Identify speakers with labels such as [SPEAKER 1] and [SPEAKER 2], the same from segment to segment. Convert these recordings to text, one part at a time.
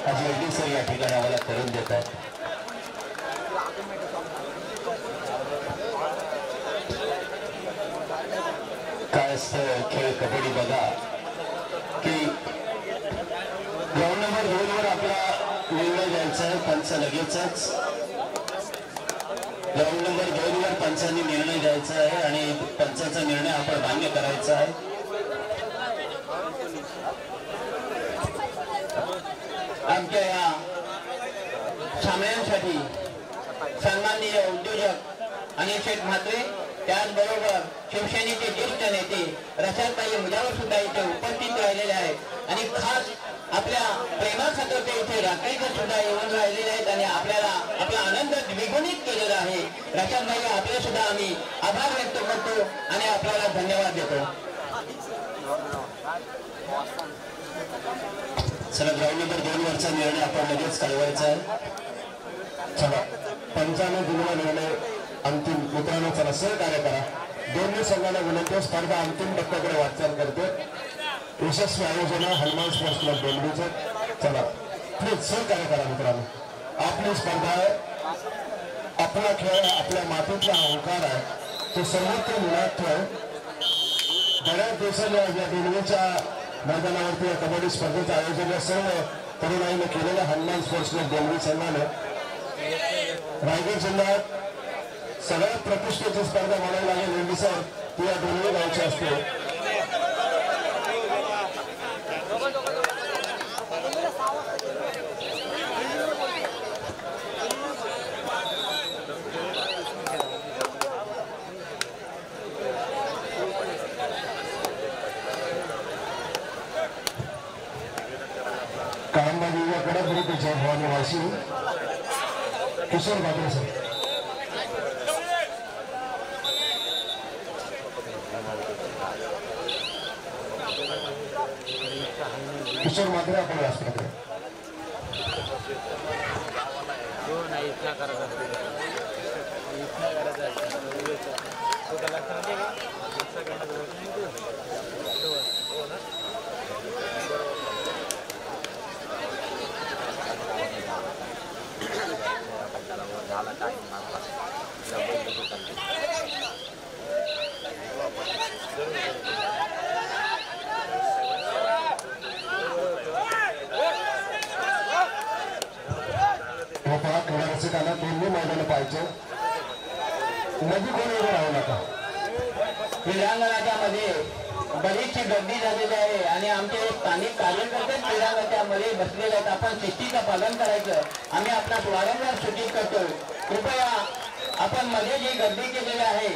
[SPEAKER 1] Ajay sir या ठिकाणी आम्हाला करून देतात. काय असतं खेळ कबड्डी बघा की ग्राउंड नंबर 2 वर आपला निर्णय द्यायचा आहे. पंच लगेचच ग्राउंड नंबर 2 वर पंचांनी निर्णय द्यायचा आहे आणि पंचाचा निर्णय आपण मान्य करायचा आहे. आमच्या या सामन्यांसाठी सन्माननीय उद्योजक अनिल शेठ म्हात्रे, त्याचबरोबर शिवसेनेचे ज्येष्ठ नेते रसाताई मुजावर सुद्धा इथे उपस्थित राहिलेले आहेत आणि खास आपल्या प्रेमाखातर ते इथे रात्रीकर सुद्धा येऊन राहिलेले आहेत आणि आपल्याला आपला आनंद द्विगुणित केलेला आहे. रसाताई आपले सुद्धा आम्ही आभार व्यक्त करतो आणि आपल्याला धन्यवाद देतो. चला ग्राउंड नंबर 2 वरचा निर्णय आपण लगेच कळवायचा आहे.
[SPEAKER 2] चला पंचाने दिलेला निर्णय अंतिम. मित्रांनो चला सहकार्य करा. दोन्ही संघाला विनंती, स्पर्धा अंतिम टप्प्याकडे वाटचाल करते. यशस्वी आयोजन हनुमान स्पोर्ट्स क्लब बेलगीचं. चला प्लीज सहकार्य करा मित्रांनो. आपली स्पर्धा आहे, आपला खेळ, आपल्या मातीतला अहंकार आहे, तो सर्वत्र मुलात आहे. बऱ्याच दिवसांनी या बेलगीच्या मैदानावरती या कबड्डी स्पर्धेचं आयोजन या सर्व तरुणाईने केलेल्या हनुमान स्पोर्ट्स क्लब बेलगी संघाने रायगड जिल्ह्यात सगळ्यात प्रतिष्ठेची स्पर्धा म्हणावी लागेल रेड्डी सर, ती या दोन्ही गावची असते. कामबाजीकडे विरुद्धच्या भवानीवासी किशोर मात्रे सर. किशोर मात्रे आपण व्यासपीठाकडे. रसिकांना दोन्ही मैदान पाहिजे. नदी कोण उभं राहू नका.
[SPEAKER 1] क्रीडांगणाच्या मध्ये बरीचशी गर्दी झालेली आहे आणि आमचे स्थानिक कार्यकर्ते क्रीडांगणाच्या मध्ये बसलेले आहेत. आपण शिस्तीचं पालन करायचं आम्ही आपणास वारंवार सूचित करतो. कृपया आपण मध्ये जी गर्दी केलेली आहे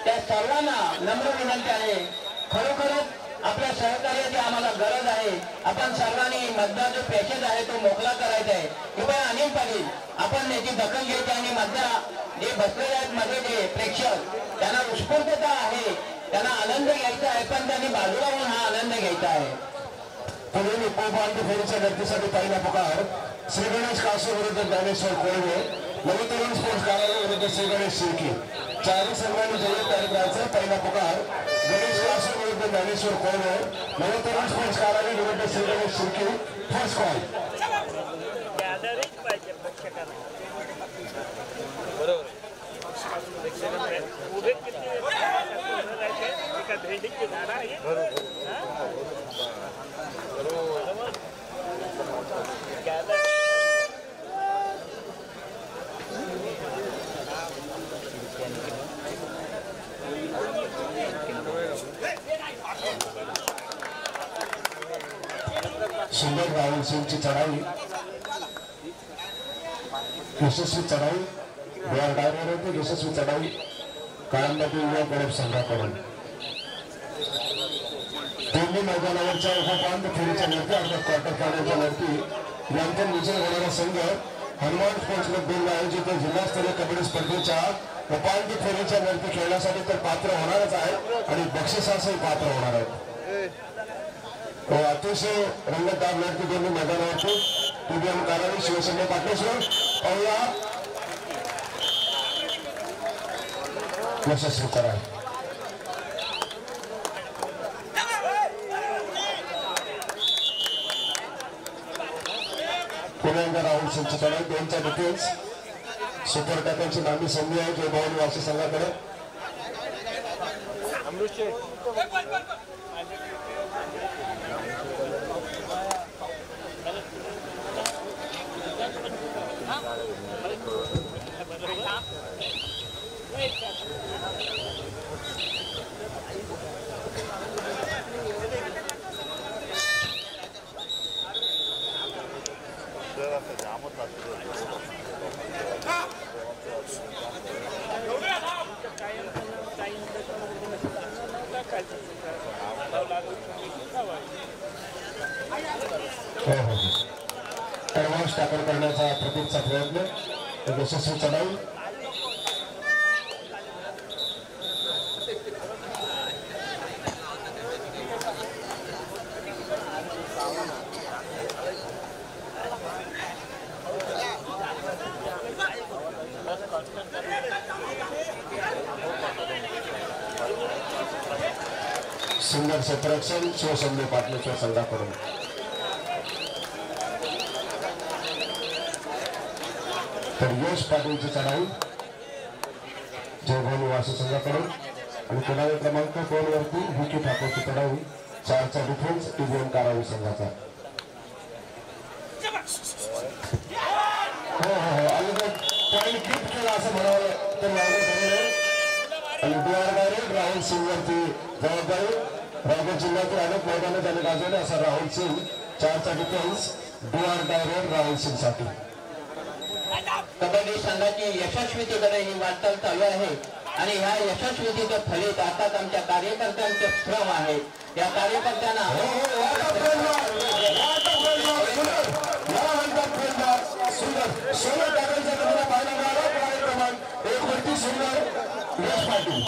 [SPEAKER 1] त्या सर्वांना नम्र विनंती आहे, खरोखरच आपल्या सहकार्याची आम्हाला गरज आहे. आपण सर्वांनी मधला जो पॅसेज आहे तो मोकळा करायचा आहे. कृपया अनिल पाटील आपण याची दखल घ्यायची आणि मधल्या जे बसलेले आहेत मध्ये जे प्रेक्षक त्यांना उत्स्फूर्तता आहे, त्यांना आनंद घ्यायचा आहे, पण त्यांनी बाजूला होऊन हा आनंद घ्यायचा आहे.
[SPEAKER 2] पुढील उपउपांत्य फेरीच्या गर्दीसाठी पहिला पुकार श्री गणेश कासू विरुद्ध ज्ञानेश्वर कोळवे, नवतरुण स्पोर्ट्स कार्यालय विरुद्ध श्री गणेश शिर्की. चारही संघांनी जय्यत तयारी करायचं. पहिला पुकार गणेश कासू विरुद्ध ज्ञानेश्वर कोळवे, नवतरुण स्पोर्ट्स कार्यालय विरुद्ध श्री गणेश शिर्की. First call. सुंदर राहुल सिंगची चढाई, यशस्वी चढाई, बिहार डायव्हर होते. यशस्वी चढाई काळंबाटी युवा गडप संघाकडून. दोन्ही मैदानावरच्या उपउपांत्य फेरीच्या लढती अर्थात क्वार्टर फायनलच्या लढती यांचा विजय होणारा संघ हनुमान स्पोर्ट्स क्लब बेलगी आयोजित जिल्हास्तरीय कबड्डी स्पर्धेच्या उपांत्य फेरीच्या लढती खेळण्यासाठी तर पात्र होणारच आहे आणि बक्षिसासही पात्र होणार आहेत. अतिशय रंगतदार लढती दोन्ही मैदानावरती. टीबीएम कारावी शिवसेना पाटलेश्वर पाहूया यशस्वी चढाई. पुण्याचा राहुल सिंगची चढाई 2चा डिफेन्स सुपर टॅकलची नामी संधी आहे जय भवानी वासी संघाकडे. क्रमांक टाकल करण्याचा प्रतीकचा प्रयत्न यशस्वी चढाई. सुंदर क्षेत्ररक्षण शिवसंदेव पाटलाच्या संघाकडून. तर यश पाटीलची चढाई जयभवानी वासी संघाकडून आणि चढाई क्रमांक 2 वरती विकी ठाकूरची चढाई 4चा डिफेन्स टीबीएन कारावी संघाचा. पॉईंट गिफ्ट केला असं म्हणावं तर आणि डीआर राहुल सिंग वरती जबाबदारी. रायगड जिल्ह्यातील अनेक मैदानं त्याने गाजवले असा राहुल सिंग 4चा defence DR direct Rahul Singh साठी.
[SPEAKER 1] कबड्डी संघाची यशस्वीतेकडे ही वाटचाल चालू आहे आणि ह्या यशस्वीतेचं फलित अर्थात आमच्या कार्यकर्त्यांचे श्रम आहे. या कार्यकर्त्यांना
[SPEAKER 2] यश पाटील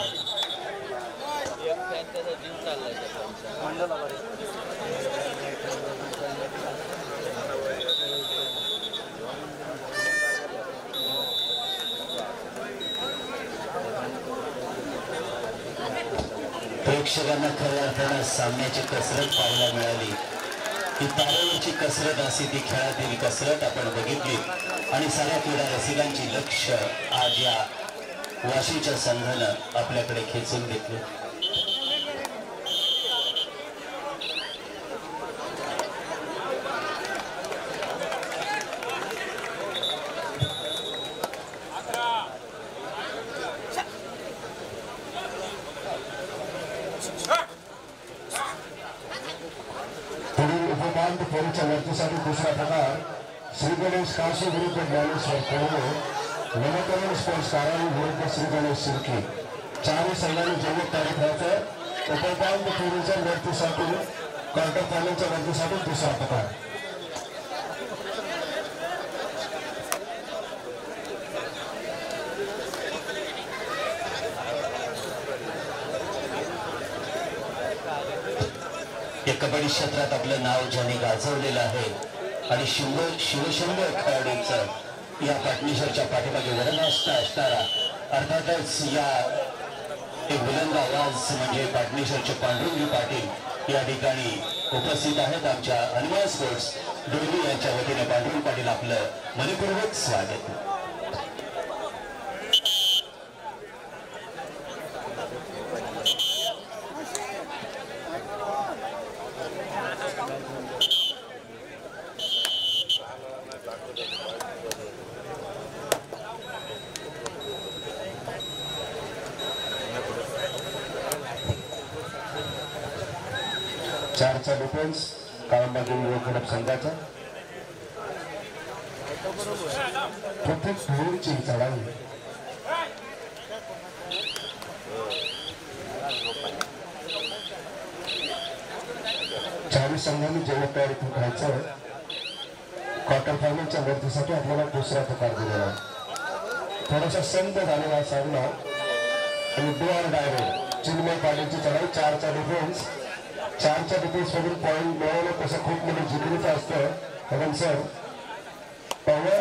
[SPEAKER 3] प्रेक्षकांना खऱ्या अर्थानं सामन्याची कसरत पाहायला मिळाली. ही तारेवरची कसरत अशी ती खेळातील कसरत आपण बघितली आणि साऱ्या क्रीडा रसिकांची लक्ष आज या वाशीच्या संघानं आपल्याकडे खेचून घेतले.
[SPEAKER 2] फेरीच्या वरतीसाठी दुसरा प्रकार श्री गणेश काशी विरुद्ध ज्ञानेश्वर कोळवे वनकरण स्पोर्ट्स कारावी विरुद्ध श्री गणेश शिर्के. 4 संघांनी जय्यत तारीख राहायचं. उपउपांत्य फेरीच्या वरतीसाठी क्वार्टर फायनलच्या वरतीसाठी दुसरा प्रकार.
[SPEAKER 3] या कबड्डी क्षेत्रात आपलं नाव ज्यांनी गाजवलेलं आहे आणि शिवशंभर खेळाडूंचं या पाटणेश्वरच्या पाठीमागे वरण असणारा अर्थातच या एक बुलंद आवाज म्हणजे पाटणेश्वरचे पांडुरंगी पाटील या ठिकाणी उपस्थित आहेत. आमच्या हनुमान स्पोर्ट्स डोंगरी यांच्या वतीने पांडुरंग पाटील आपलं मनपूर्वक स्वागत.
[SPEAKER 2] चारचा डिफेन्स काळंबागिरी युवक संघाचा. प्रत्येक फेरीची चढाई चारी संघांनी जेवढ तयारी राहायचं. क्वार्टर फायनलच्या वरतीसाठी आपल्याला दुसरा प्रकार दिलेला आहे. थोडासा संत झालेला सामना आणि डीआर डायरेक्ट चिन्मय पाटीलची चढाई 4चा डिफेन्स. 4च्या डिफेन्स मधून पॉईंट मिळवणं तसं खूप मोठं जिंकणीचं असतं. कारण सर पहिलं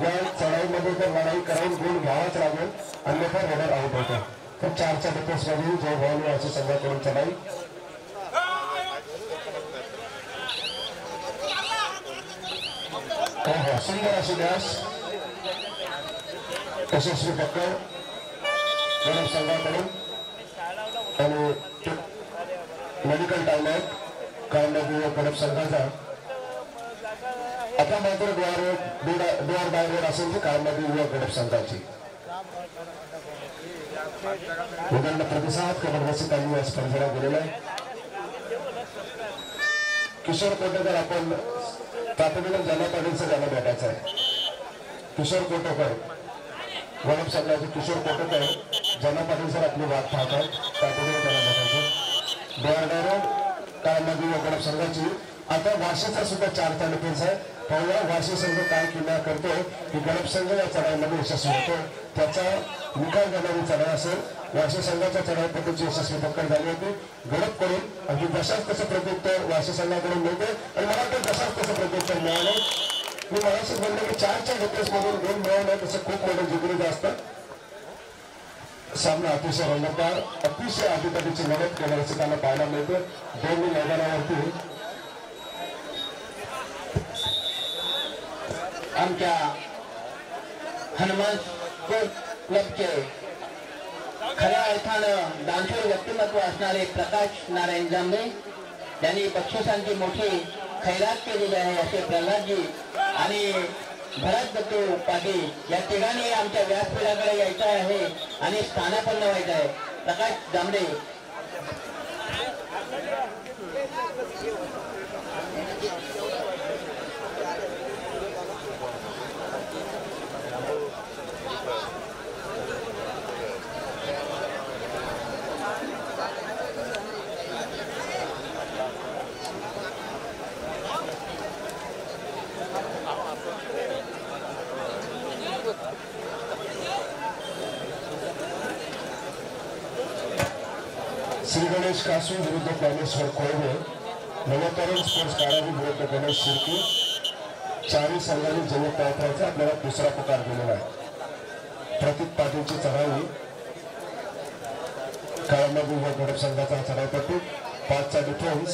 [SPEAKER 2] या चढाईमध्ये जर लढाई करावून गुण घ्यावाच लागेल अन्यथा रेडर आउट होतं. तर 4च्या डिफेन्स मध्ये जय भवानी अशी संघाकडून चढाई. सुंदर अशी ड्यास यशस्वी पक्कर गणेश संघाकडून आणि medical time out Kalamba Ganesh संघाचा. आता मात्र डोअर बाय रोड असेल ती काळंबा गणेश संघाची उदाहरण प्रतिसाद कबड्डीची तालीम या स्पर्धेला गेलेला आहे. किशोर कोटेकर आपण तातडीनं ज्यांना पाटीलचं ज्यांना भेटायचं आहे. किशोर कोटेकर गणेश संघाचे किशोर कोटेकर ज्यांना पाटील सर आपली वाट पाहतात तातडीनं त्यांना भेटायचं. Door by road Kalamba Ganesh संघाची आता वाशीचा सुद्धा 4 तालुक्याचा आहे. पाहूया वाशी संघ काय किल्ला करतो की गणेश संघ या चढाईमध्ये यशस्वी होतो. त्याचा निकाल घेणारी चढाई असेल. वाशी संघाच्या चढाईपद्धतीची यशस्वी पकड झाली होती गणप करून अगदी जशाच तसं प्रत्युत्तर वाशी संघाकडून मिळते आणि मला तर जशाच तसं प्रत्युत्तर मिळालं. मी मगाशीच म्हणलं की 4च्या घेतलेसमधून 2 मिळवणं तसं खूप मोठं जिगरीचं असतं. सामना अतिशय रंगतदार अतिशय आधीपाठीची मदत केल्याचं त्यांना पाहायला मिळते. दोन्ही मैदानावरती
[SPEAKER 1] आमच्या हनुमान क्लबचे खऱ्या अर्थानं दानशूर व्यक्तिमत्व असणारे प्रकाश नारायण जांभे यांनी बक्षिसांची मोठी खैरात केलेली आहे असे प्रल्हादजी आणि भरत दत्तू पाटील या तिघांनी आमच्या व्यासपीठाकडे यायचं आहे आणि स्थानापन्न व्हायचं आहे. प्रकाश जांभे
[SPEAKER 2] श्री गणेश कासू विरुद्ध ज्ञानेश्वर कोळवे नवतरुण स्पोर्ट्स कारागी विरुद्ध गणेश शिर्के. 4ही संघांनी जय्यत पात्राचा आपल्याला दुसरा पुकार दिलेला आहे. प्रतीक पाटीलची चढाई काळंबा गणेश संघाचा चढाईपट्टी 5चा डिफेन्स.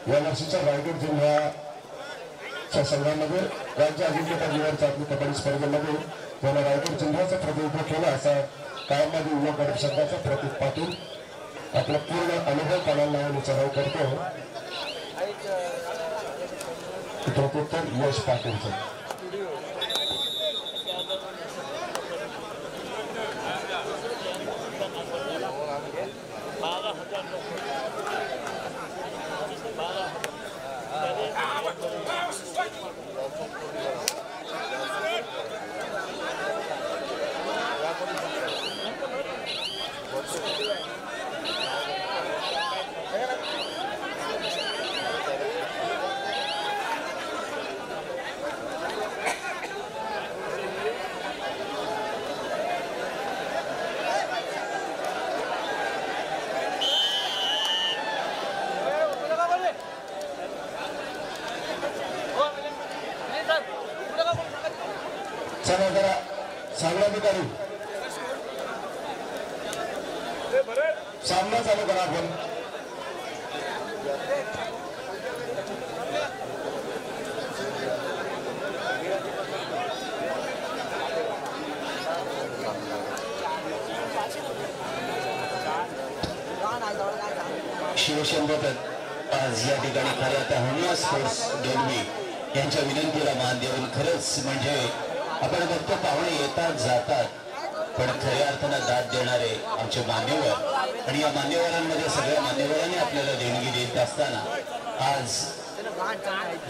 [SPEAKER 2] या वर्षीच्या रायगड जिल्ह्याच्या संघामध्ये राज्य अजिंक्यपद निवड चाचणी कबड्डी स्पर्धेमध्ये ज्याला रायगड जिल्ह्याचं प्रतिनिधित्व केलं असा काळंबा गणेश संघाचा प्रतीक पाटील आपला पूर्ण अनुभव पणाला लावून चढाव करतो. प्रत्युत्तर यश पाटीलचं. चला जरा सामनाधिकारी सामना चालू करा आपण.
[SPEAKER 3] शिवशंभर आज या ठिकाणी खऱ्या त्या हनुमान स्पोर्ट्स दोन्ही यांच्या विनंतीला मान देऊन खरंच म्हणजे आपण बघतो पाहुणे येतात जातात पण खऱ्या अर्थानं दाद देणारे आमचे मान्यवर आणि या मान्यवरांमध्ये सगळ्या मान्यवरांनी आपल्याला देणगी देत असताना आज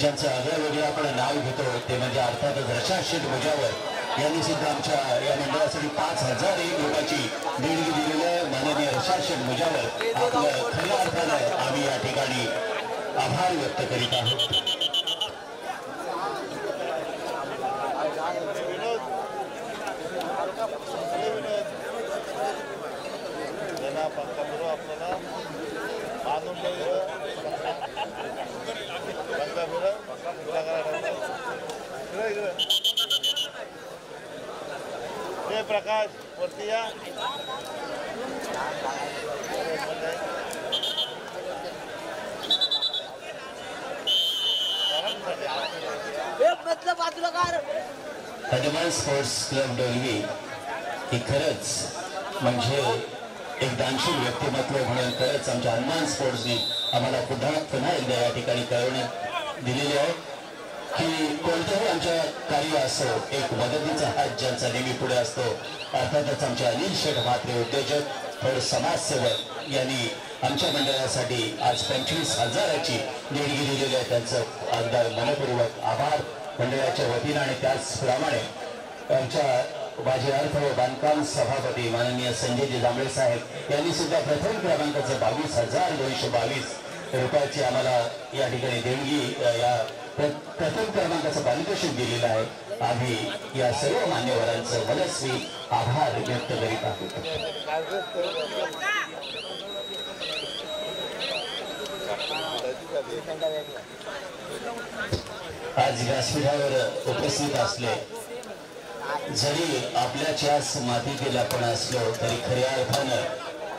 [SPEAKER 3] ज्यांचं आगळं वेगळं आपण नाव घेतो ते म्हणजे अर्थातच रशा शेठ मुजावर यांनी सुद्धा आमच्या या मंडळासाठी 5,000 रुपयाची देणगी दिलेली आहे. माननीय रशा शेठ मुजावर आपलं खऱ्या अर्थानं आम्ही या ठिकाणी आभार व्यक्त करीत आहोत.
[SPEAKER 4] प्रकाश वरती या.
[SPEAKER 3] हनुमान स्पोर्ट्स क्लब डोलवी ही खरंच म्हणजे एक दानशील व्यक्तिमत्व म्हणून खरंच आमच्या हनुमान स्पोर्ट्सने आम्हाला पुन्हा एकदा या ठिकाणी कळवण्यात दिलेली आहे की कोणत्याही आमच्या कार्य असो एक मदतीचा हात ज्यांचा नेहमी पुढे असतो अर्थातच आमचे अनिल शेठ म्हात्रे उद्योजक थोड समाजसेवक यांनी आमच्या मंडळासाठी आज 25,000ची देणगी दिलेली आहे. त्यांचं अगदी मनपूर्वक आभार मंडळाच्या वतीनं आणि त्याचप्रमाणे आमच्या माजी अर्थ व बांधकाम सभापती माननीय संजयजी जांभळे साहेब यांनी सुद्धा प्रथम क्रमांकाचं 22,222 रुपयाची आम्हाला या ठिकाणी देणगी या प्रथम क्रमांकाचं पारितोषिक दिलेलं आहे. आम्ही या सर्व मान्यवरांचं मनस्वी आभार व्यक्त करीत आहोत. आज व्यासपीठावर उपस्थित असले जरी आपल्या च्यास मातीतील आपण असलो तरी खऱ्या अर्थानं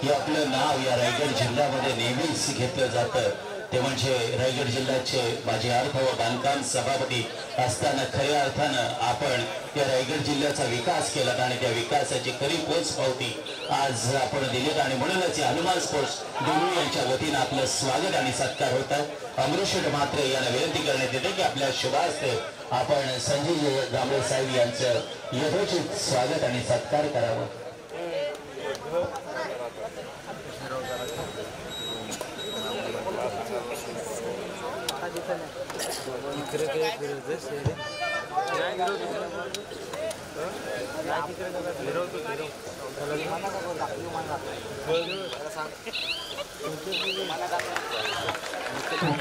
[SPEAKER 3] की आपलं नाव या रायगड जिल्ह्यामध्ये नेहमीच घेतलं जातं ते म्हणजे रायगड जिल्ह्याचे माजी अर्थ व बांधकाम सभापती असताना खऱ्या अर्थानं आपण या रायगड जिल्ह्याचा विकास केला आणि त्या विकासाची खरी पोच पावती आज आपण दिलीत आणि म्हणूनच हनुमान स्पोर्ट्स डोलवी यांच्या वतीनं आपलं स्वागत आणि सत्कार होत आहे. अमृतशेठ म्हात्रे यांना विनंती करण्यात येते की आपल्या शुभ हस्ते आपण संजय जांभळे साहेब यांचं यथोचित स्वागत आणि सत्कार करावं.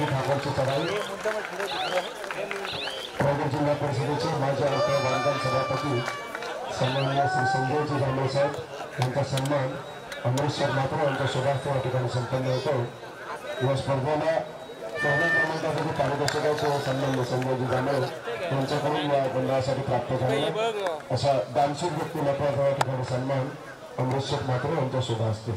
[SPEAKER 2] ठाकरची चढाई रायगड जिल्हा परिषदेचे माजी अर्थ बांधकाम सभापती सन्माननीय श्री संजयजी जांभळे साहेब यांचा सन्मान अमृतशेठ म्हात्रे यांच्या शुभार्थ या ठिकाणी संपन्न होतो. या स्पर्धेला पहिल्या क्रमांकासाठी पारितोषिकाचे सन्मान संजयजी जांभळे यांच्याकडून या मंडळासाठी प्राप्त झालेला अशा दानशील व्यक्तिमत्वाचा या ठिकाणी सन्मान अमृतशेठ म्हात्रे यांच्या शुभ हस्ते.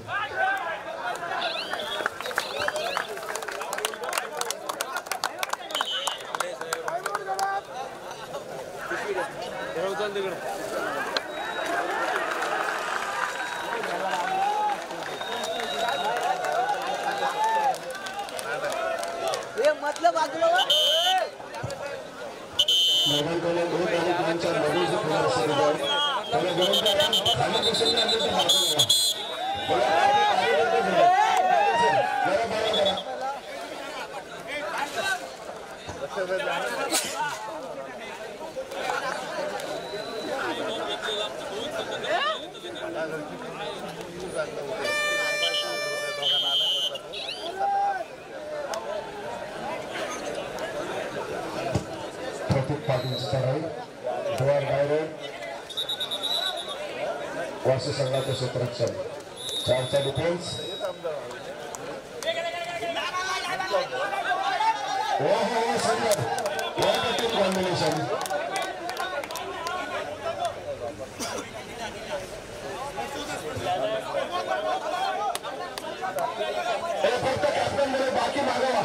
[SPEAKER 2] प्रतीक पाटीलची चढाई द्वार डायरेक्ट वासी संघाचे क्षेत्ररक्षण 4चा डिफेन्स कॉम्बिनेशन फक्त कॅप्टन मध्ये बाकी मागावा.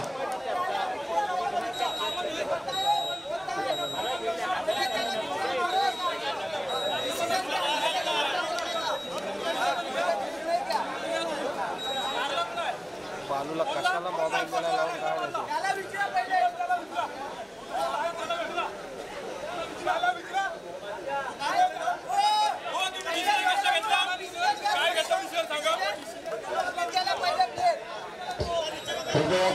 [SPEAKER 4] बालूला कशाला मोबाईल बोलायला लावून काय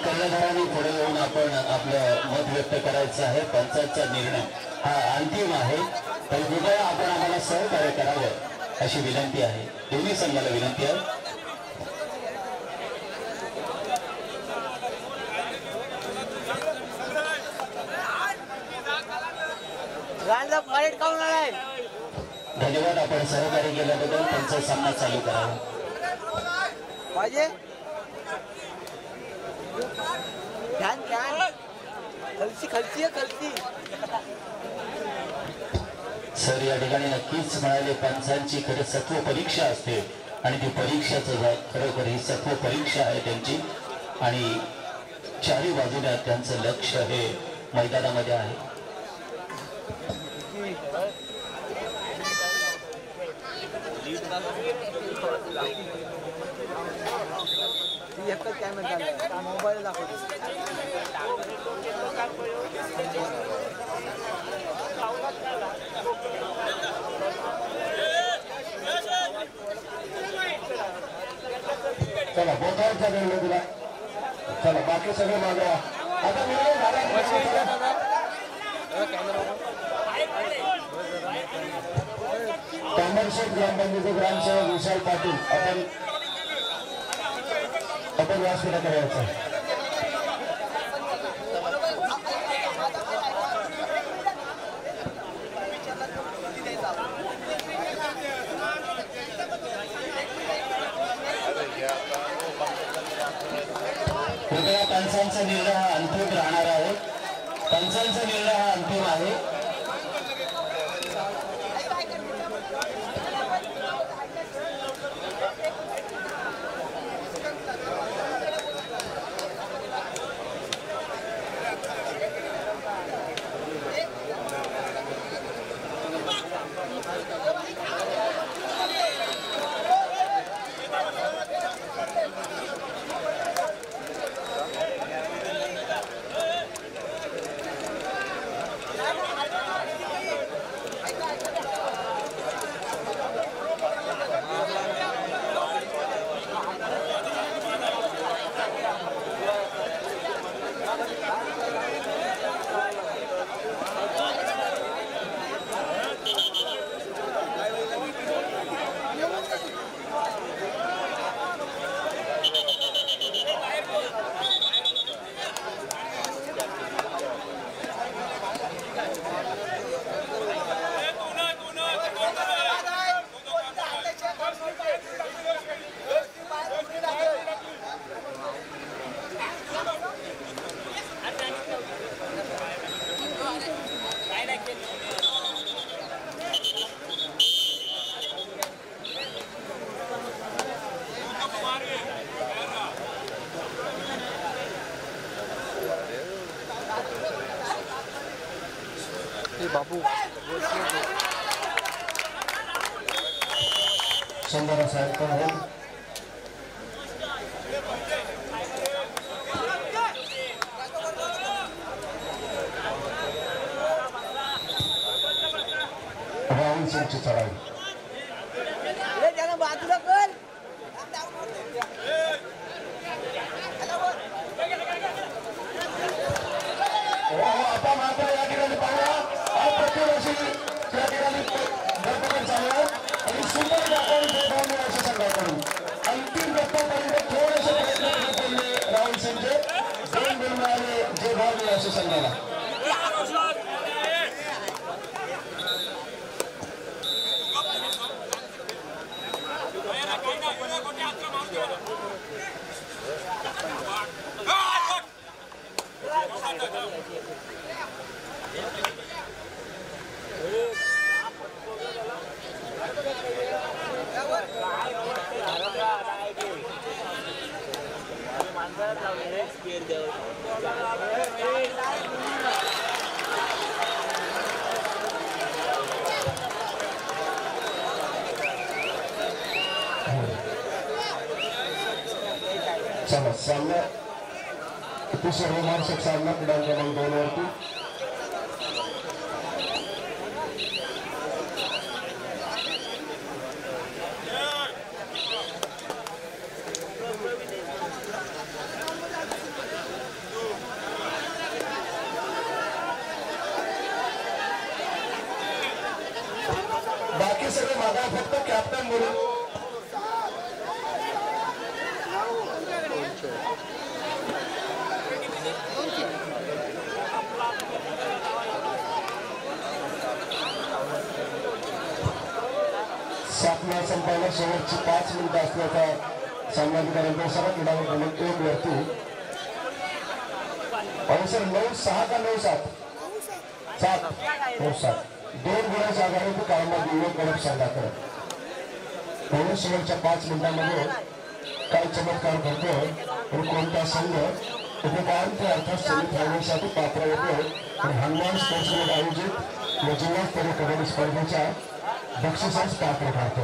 [SPEAKER 3] कर्णधारांनी पुढे येऊन आपण आपलं मत व्यक्त करायचं आहे. पंचायतचा निर्णय हा अंतिम आहे तर कृपया आपण आम्हाला सहकार्य करावं अशी विनंती आहे. दोन्ही संघाला विनंती आहे. धन्यवाद. आपण सहकार्य केल्याबद्दल त्यांचा सामना चालू करावा
[SPEAKER 5] पाहिजे.
[SPEAKER 3] सर या ठिकाणी नक्कीच म्हणाले पंचांची खरं सत्व परीक्षा असते आणि ती परीक्षाचं खरोखर ही सत्व परीक्षा आहे त्यांची आणि चारी बाजूने त्यांचं लक्ष हे मैदानामध्ये आहे.
[SPEAKER 5] ती एकच कॅमेरा झाला मोबाईल दाखवतो
[SPEAKER 2] चला बोटावरचा वेळ दिला चला बाकी सगळे मागे आता तांबरशेठ ग्रामपंचायतीचे ग्रामसेवक विशाल पाटील आपण व्यासपीठाकडे यायचं
[SPEAKER 3] कृपया पंचांचा निर्णय हा अंतिम राहणार आहे पंचांचा निर्णय हा अंतिम आहे
[SPEAKER 5] बाबू
[SPEAKER 2] सुंदर साहेब पण आहे राहुल सिंगची चढाई
[SPEAKER 5] बाजूला कर
[SPEAKER 2] आता मात्र या ठिकाणी पाहूया अप्रतिम त्या ठिकाणी धडपड चालू आहे आणि सुंदर आपण अशा संघाकडून अंतिम टप्प्यापर्यंत थोडेसे प्रयत्न केले राहुल सिंगचे 2 गुण मिळाले जे भाव दिले अशा संघाला चला सामना अतिशय रोमांचक सामना क्रमांक 2 वरती बाकी सगळे मागा फक्त कॅप्टन म्हणून सामना संपायला शेवटची 5 मिनिटं असल्याचा सामनाधिकाऱ्यांचा इशारा क्रीडावर क्रमांक 1 वरती अवसर 9-6 का 9-7 7 2 गुणांच्या आघाडीवर काळमा दिवे कडक संघाकडे म्हणून शेवटच्या 5 मिनिटांमध्ये काय चमत्कार घडतो आणि कोणता संघ उपउपांत्य अर्थात सेमीफायनलसाठी पात्र होतो आणि हनुमान स्पोर्ट्स क्लब आयोजित जिल्हास्तरीय कबड्डी स्पर्धेच्या बक्षिसास पात्र ठरतो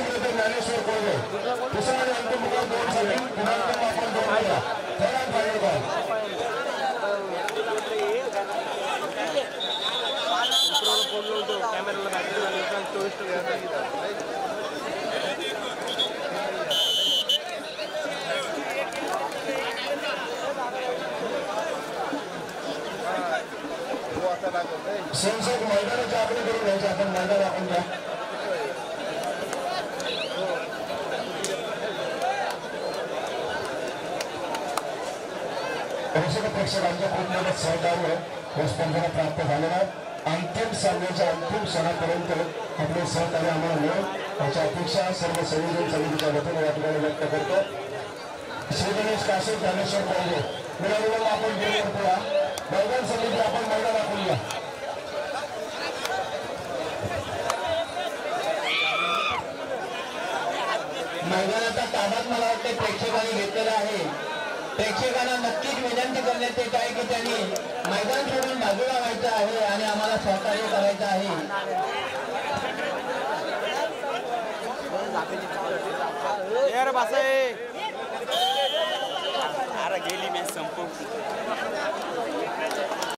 [SPEAKER 2] विरुद्ध ज्ञानेश्वर कोळगे दुसरा आणि अंतिम मुकाम 2 साठी गुणांकन आपण 2 केला थर्ड अँड फायनल बॉल
[SPEAKER 4] कॅमेराला बॅटरी 24
[SPEAKER 2] संसद मैदानाची आखणी करून घ्यायची आपण मैदान आपण घ्या प्रेक्षकांच्या खूप मोठं सहकार्य या स्पर्धेला प्राप्त झालेलं आहे अंतिम सामन्याच्या अंतिम क्षणापर्यंत आपले सहकार्य आम्हाला मिळेल याची अपेक्षा सर्व संयोजन समितीच्या वतीने या ठिकाणी व्यक्त करतो श्री गणेश काशे ज्ञानेश्वर कोळगे मिळालेलं आपण गेलो करूया मैदान समिती आपण मैदान दाखवूया
[SPEAKER 1] मैदानाचा ताब्यात मला वाटते प्रेक्षकांनी घेतलेला आहे प्रेक्षकांना नक्कीच विनंती करण्यात येत आहे की त्यांनी मैदान सोडून बाजूला व्हायचं आहे आणि आम्हाला सहकार्य करायचं आहे
[SPEAKER 4] यार बस